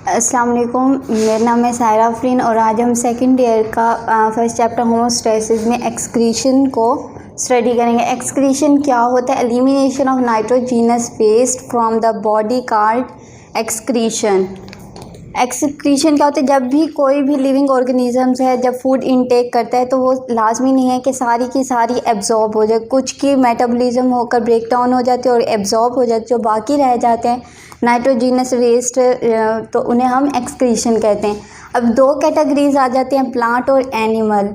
अस्सलाम वालेकुम, मेरा नाम है सायरा अफरीन और आज हम सेकंड ईयर का फर्स्ट चैप्टर होमोस्टैसिस में एक्सक्रीशन को स्टडी करेंगे। एक्सक्रीशन क्या होता है? Elimination of nitrogenous waste from the body called excretion. Excretion क्या होता है? जब भी कोई भी लिविंग ऑर्गेनिजम्स है जब फूड इनटेक करता है तो वो लाजमी नहीं है कि सारी की सारी एब्जॉर्ब हो जाए। कुछ की मेटाबॉलिज्म होकर ब्रेक डाउन हो जाती है और एब्जॉर्ब हो जाती है। जो बाकी रह जाते हैं नाइट्रोजीनस वेस्ट तो उन्हें हम एक्सक्रीशन कहते हैं। अब दो कैटेगरीज आ जाती हैं, प्लांट और एनिमल।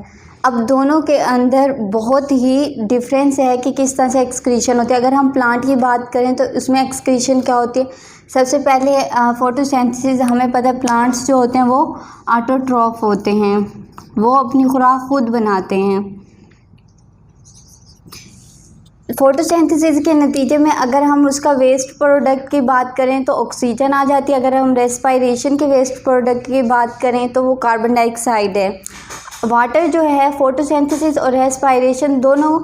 अब दोनों के अंदर बहुत ही डिफरेंस है कि किस तरह से एक्सक्रीशन होती है। अगर हम प्लांट की बात करें तो उसमें एक्सक्रीशन क्या होती है? सबसे पहले फोटोसिंथेसिस। हमें पता है प्लांट्स जो होते हैं वो ऑटोट्रॉफ होते हैं, वो अपनी खुराक खुद बनाते हैं। फोटोसिंथेसिस के नतीजे में अगर हम उसका वेस्ट प्रोडक्ट की बात करें तो ऑक्सीजन आ जाती है। अगर हम रेस्पिरेशन के वेस्ट प्रोडक्ट की बात करें तो वो कार्बन डाइऑक्साइड है। वाटर जो है फोटोसिंथेसिस और रेस्पिरेशन दोनों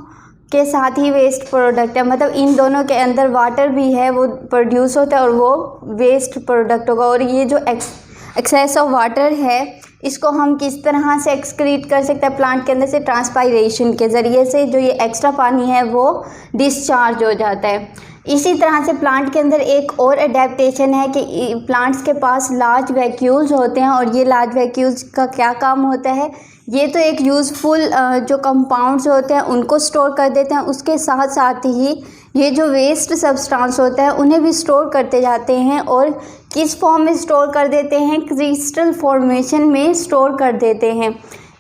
के साथ ही वेस्ट प्रोडक्ट है, मतलब इन दोनों के अंदर वाटर भी है, वो प्रोड्यूस होता है और वो वेस्ट प्रोडक्ट होगा। और ये जो एक्सेस ऑफ वाटर है इसको हम किस तरह से एक्सक्रीट कर सकते हैं प्लांट के अंदर से? ट्रांसपायरेशन के ज़रिए से जो ये एक्स्ट्रा पानी है वो डिस्चार्ज हो जाता है। इसी तरह से प्लांट के अंदर एक और अडेप्टेशन है कि प्लांट्स के पास लार्ज वैक्यूल्स होते हैं और ये लार्ज वैक्यूल्स का क्या काम होता है? ये तो एक यूज़फुल जो कंपाउंड्स होते हैं उनको स्टोर कर देते हैं, उसके साथ साथ ही ये जो वेस्ट सब्सटेंस होता है उन्हें भी स्टोर करते जाते हैं। और किस फॉर्म में स्टोर कर देते हैं? क्रिस्टल फॉर्मेशन में स्टोर कर देते हैं।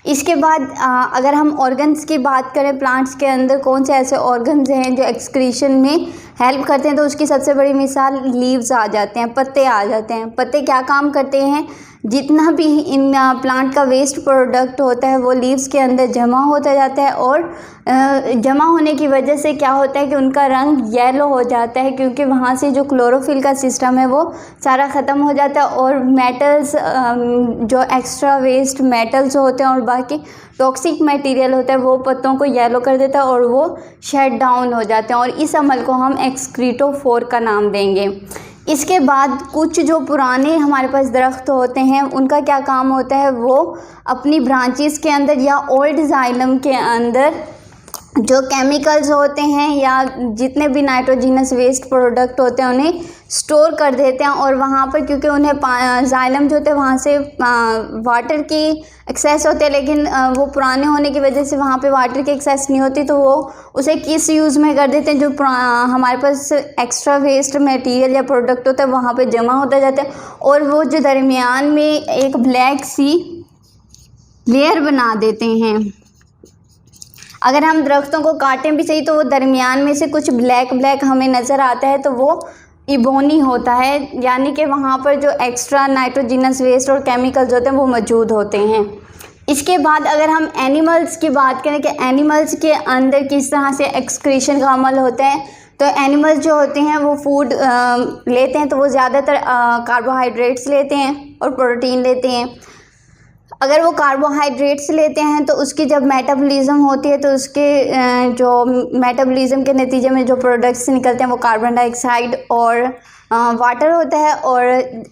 इसके बाद अगर हम ऑर्गन्स की बात करें, प्लांट्स के अंदर कौन से ऐसे ऑर्गन्स हैं जो एक्सक्रीशन में हेल्प करते हैं, तो उसकी सबसे बड़ी मिसाल लीव्स आ जाते हैं, पत्ते आ जाते हैं। पत्ते क्या काम करते हैं? जितना भी इन प्लांट का वेस्ट प्रोडक्ट होता है वो लीव्स के अंदर जमा होता जाता है और जमा होने की वजह से क्या होता है कि उनका रंग येलो हो जाता है, क्योंकि वहाँ से जो क्लोरोफिल का सिस्टम है वो सारा ख़त्म हो जाता है और मेटल्स जो एक्स्ट्रा वेस्ट मेटल्स होते हैं और बाकी टॉक्सिक मटेरियल होता है वो पत्तों को येलो कर देता है और वो शट डाउन हो जाते हैं और इस अमल को हम एक्सक्रीटोफोर का नाम देंगे। इसके बाद कुछ जो पुराने हमारे पास दरख्त होते हैं उनका क्या काम होता है? वो अपनी ब्रांचेस के अंदर या ओल्ड जाइलम के अंदर जो केमिकल्स होते हैं या जितने भी नाइट्रोजीनस वेस्ट प्रोडक्ट होते हैं उन्हें स्टोर कर देते हैं और वहाँ पर क्योंकि उन्हें जाइलम जो होते हैं वहाँ से वाटर की एक्सेस होती है, लेकिन वो पुराने होने की वजह से वहाँ पे वाटर की एक्सेस नहीं होती, तो वो उसे किस यूज़ में कर देते हैं? जो हमारे पास एक्स्ट्रा वेस्ट मटेरियल या प्रोडक्ट होता है वहाँ पे जमा होता जाता है और वो जो दरमियान में एक ब्लैक सी लेयर बना देते हैं। अगर हम दरख्तों को काटें भी सही तो वो दरमियान में से कुछ ब्लैक ब्लैक हमें नज़र आता है, तो वो इबोनी होता है, यानी कि वहाँ पर जो एक्स्ट्रा नाइट्रोजीनस वेस्ट और केमिकल्स होते हैं वो मौजूद होते हैं। इसके बाद अगर हम एनिमल्स की बात करें कि एनिमल्स के अंदर किस तरह से एक्सक्रीशन का अमल होता है, तो एनिमल्स जो होते हैं वो फूड लेते हैं तो वो ज़्यादातर कार्बोहाइड्रेट्स लेते हैं और प्रोटीन लेते हैं। अगर वो कार्बोहाइड्रेट्स लेते हैं तो उसकी जब मेटाबॉलिज्म होती है तो उसके जो मेटाबॉलिज्म के नतीजे में जो प्रोडक्ट्स निकलते हैं वो कार्बन डाइऑक्साइड और वाटर होता है। और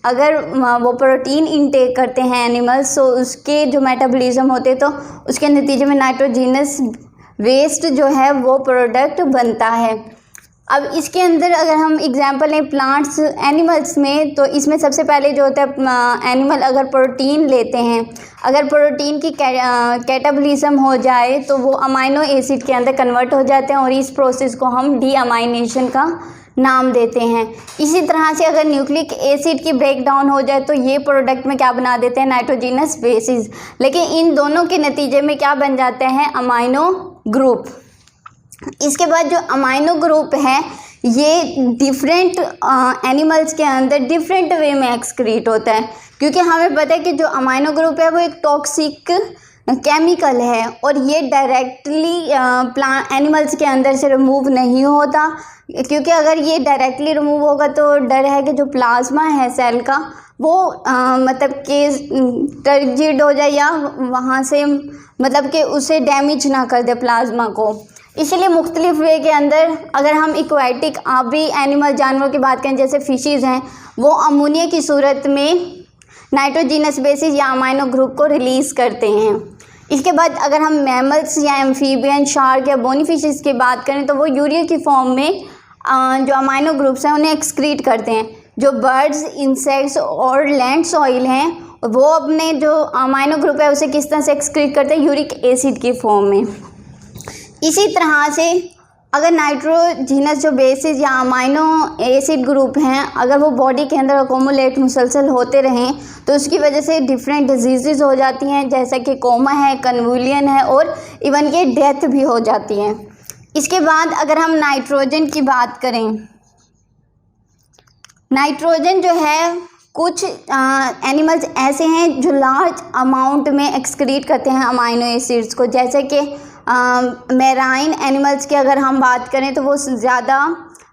अगर वो प्रोटीन इनटेक करते हैं एनिमल्स तो उसके जो मेटाबॉलिज्म होते हैं तो उसके नतीजे में नाइट्रोजीनस वेस्ट जो है वो प्रोडक्ट बनता है। अब इसके अंदर अगर हम एग्जांपल लें प्लांट्स एनिमल्स में, तो इसमें सबसे पहले जो होता है एनिमल अगर प्रोटीन लेते हैं, अगर प्रोटीन की कैटाबॉलिज्म हो जाए तो वो अमाइनो एसिड के अंदर कन्वर्ट हो जाते हैं और इस प्रोसेस को हम डीअमाइनेशन का नाम देते हैं। इसी तरह से अगर न्यूक्लिक एसिड की ब्रेक डाउन हो जाए तो ये प्रोडक्ट में क्या बना देते हैं? Nitrogenous basis. लेकिन इन दोनों के नतीजे में क्या बन जाते हैं? Amino group. इसके बाद जो अमाइनो ग्रुप है ये डिफरेंट एनिमल्स के अंदर डिफरेंट वे में एक्सक्रीट होता है, क्योंकि हमें पता है कि जो अमाइनो ग्रुप है वो एक टॉक्सिक केमिकल है और ये डायरेक्टली प्लांट एनिमल्स के अंदर से रिमूव नहीं होता, क्योंकि अगर ये डायरेक्टली रिमूव होगा तो डर है कि जो प्लाज्मा है सेल का वो मतलब कि टर्जिड हो जाए या वहाँ से मतलब कि उसे डैमेज ना कर दे प्लाज्मा को। इसलिए मुख्तलिफ वे के अंदर अगर हम एक्वाटिक आबी एनिमल जानवरों की बात करें जैसे फिशेज़ हैं वो अमोनिया की सूरत में नाइट्रोजीनस बेसिस या अमाइनो ग्रुप को रिलीज़ करते हैं। इसके बाद अगर हम मैमल्स या एम्फीबियन, शार्क या बोनी फिशेस की बात करें तो वो यूरिया की फॉर्म में जो अमाइनो ग्रुप्स हैं उन्हें एक्सक्रीट करते हैं। जो बर्ड्स, इंसेक्ट्स और लैंड सॉइल हैं वो अपने जो अमाइनो ग्रुप है उसे किस तरह से एक्सक्रीट करते हैं, यूरिक एसिड की फॉर्म में। इसी तरह से अगर नाइट्रोजीनस जो बेसिस या अमाइनो एसिड ग्रुप हैं अगर वो बॉडी के अंदर अकोमुलेट मुसलसल होते रहें तो उसकी वजह से डिफरेंट डिजीज़ हो जाती हैं, जैसा कि कोमा है, कन्वुलियन है और इवन के डेथ भी हो जाती है। इसके बाद अगर हम नाइट्रोजन की बात करें, नाइट्रोजन जो है कुछ एनिमल्स ऐसे हैं जो लार्ज अमाउंट में एक्सक्रीट करते हैं अमाइनो एसिड्स को, जैसे कि मैराइन एनिमल्स की अगर हम बात करें तो वो ज़्यादा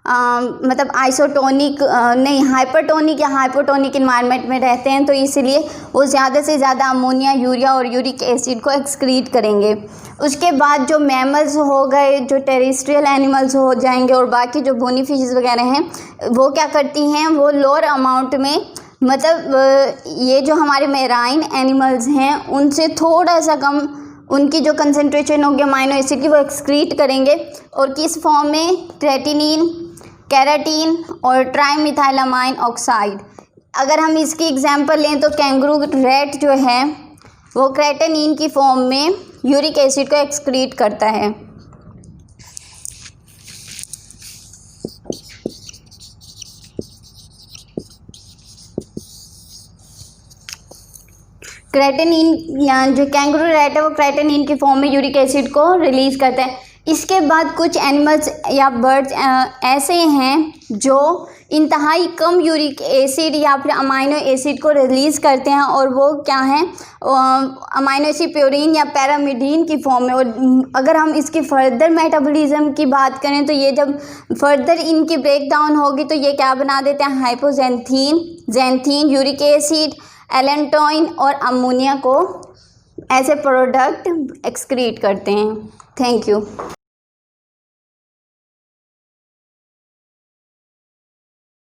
मतलब आइसोटोनिक नहीं हाइपरटोनिक या हाइपोटोनिक इन्वायरमेंट में रहते हैं, तो इसलिए वो ज़्यादा से ज़्यादा अमोनिया, यूरिया और यूरिक एसिड को एक्सक्रीट करेंगे। उसके बाद जो मैमल्स हो गए, जो टेरेस्ट्रियल एनिमल्स हो जाएंगे और बाकी जो बोनी फिशेस वगैरह हैं वो क्या करती हैं, वो लोअर अमाउंट में मतलब ये जो हमारे मैराइन एनिमल्स हैं उनसे थोड़ा सा कम उनकी जो कंसंट्रेशन होगी अमाइनो एसिड की वो एक्सक्रीट करेंगे और किस फॉर्म में, क्रेटिनिन, केराटिन और ट्राइमिथाइलामाइन ऑक्साइड। अगर हम इसकी एग्जांपल लें तो कैंगरू रैट जो है वो क्रेटिनिन की फॉर्म में यूरिक एसिड को एक्सक्रीट करता है। क्रेटिनिन जो कैंगरू रैट है वो क्रेटिनिन की फॉर्म में यूरिक एसिड को रिलीज़ करता है। इसके बाद कुछ एनिमल्स या बर्ड्स ऐसे हैं जो इंतहाई कम यूरिक एसिड या फिर अमाइनो एसिड को रिलीज़ करते हैं और वो क्या हैं, अमाइनो एसिड प्योरीन या पैरामिडीन की फॉर्म में। और अगर हम इसकी फर्दर मेटाबॉलिज्म की बात करें तो ये जब फर्दर इनकी ब्रेक डाउन होगी तो ये क्या बना देते हैं, हाइपोजेंथीन, जेंथीन, यूरिक एसिड, एलेंटोइन और अमोनिया को ऐसे प्रोडक्ट एक्सक्रीट करते हैं। Thank you.